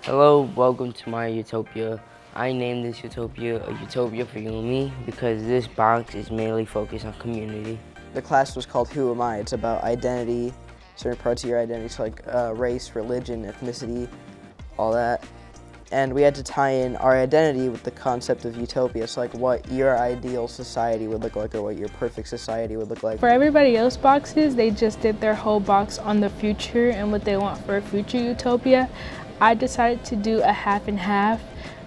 Hello, welcome to my utopia. I named this utopia a utopia for you and me because this box is mainly focused on community. The class was called Who Am I? It's about identity, certain parts of your identity, so like race, religion, ethnicity, all that. And we had to tie in our identity with the concept of utopia, so like what your ideal society would look like or what your perfect society would look like. For everybody else boxes, they just did their whole box on the future and what they want for a future utopia. I decided to do a half and half,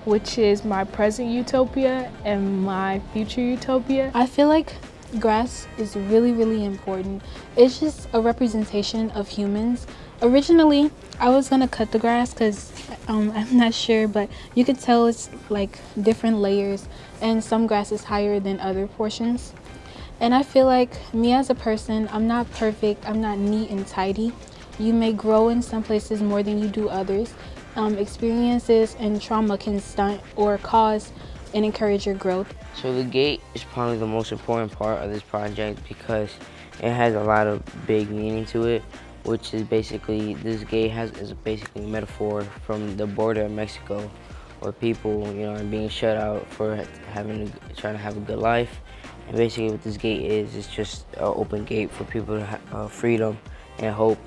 which is my present utopia and my future utopia. I feel like grass is really important. It's just a representation of humans. Originally, I was gonna cut the grass because I'm not sure, but you could tell it's like different layers and some grass is higher than other portions. And I feel like me as a person, I'm not perfect, I'm not neat and tidy. You may grow in some places more than you do others. Experiences and trauma can stunt or cause and encourage your growth. So the gate is probably the most important part of this project because it has a lot of big meaning to it, which is basically, this gate is basically a metaphor from the border of Mexico, where people, are being shut out for trying to have a good life. And basically what this gate is, it's just an open gate for people to have freedom and hope.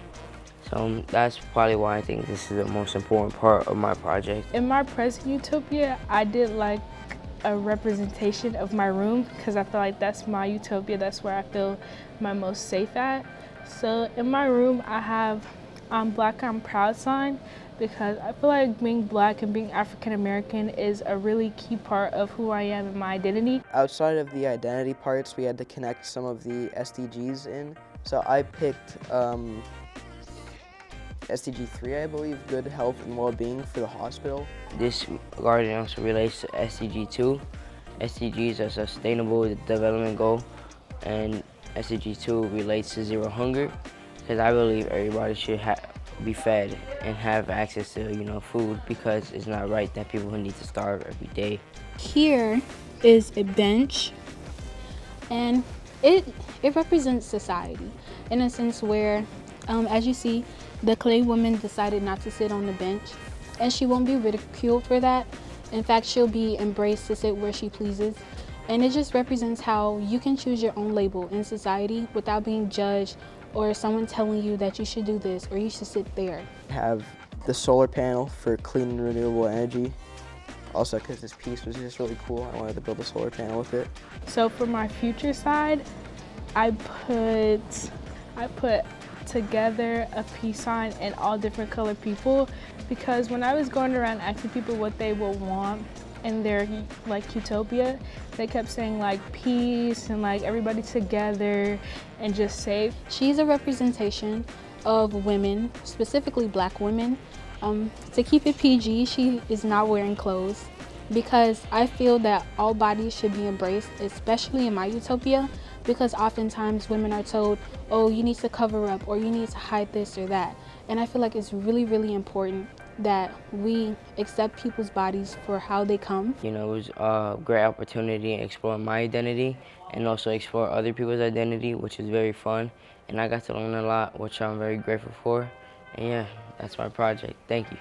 So that's probably why I think this is the most important part of my project. In my present utopia, I did like a representation of my room because I feel like that's my utopia. That's where I feel my most safe at. So in my room, I have Black I'm Proud sign because I feel like being Black and being African American is a really key part of who I am and my identity. Outside of the identity parts, we had to connect some of the SDGs in. So I picked SDG 3, I believe, good health and well-being for the hospital. This garden also relates to SDG 2. SDGs are Sustainable Development Goal, and SDG 2 relates to zero hunger, because I believe everybody should be fed and have access to food, because it's not right that people need to starve every day. Here is a bench, and it represents society in a sense where, as you see, the clay woman decided not to sit on the bench, and she won't be ridiculed for that. In fact, she'll be embraced to sit where she pleases. And it just represents how you can choose your own label in society without being judged or someone telling you that you should do this or you should sit there. Have the solar panel for clean and renewable energy. Also, because this piece was just really cool, I wanted to build a solar panel with it. So for my future side, I put together a peace sign and all different colored people, because when I was going around asking people what they would want in their utopia, they kept saying peace and everybody together and just safe. She's a representation of women, specifically Black women. To keep it PG, she is not wearing clothes because I feel that all bodies should be embraced, especially in my utopia, because oftentimes women are told, oh, you need to cover up or you need to hide this or that. And I feel like it's really important that we accept people's bodies for how they come. It was a great opportunity to explore my identity and also explore other people's identity, which is very fun. And I got to learn a lot, which I'm very grateful for. And yeah, that's my project. Thank you.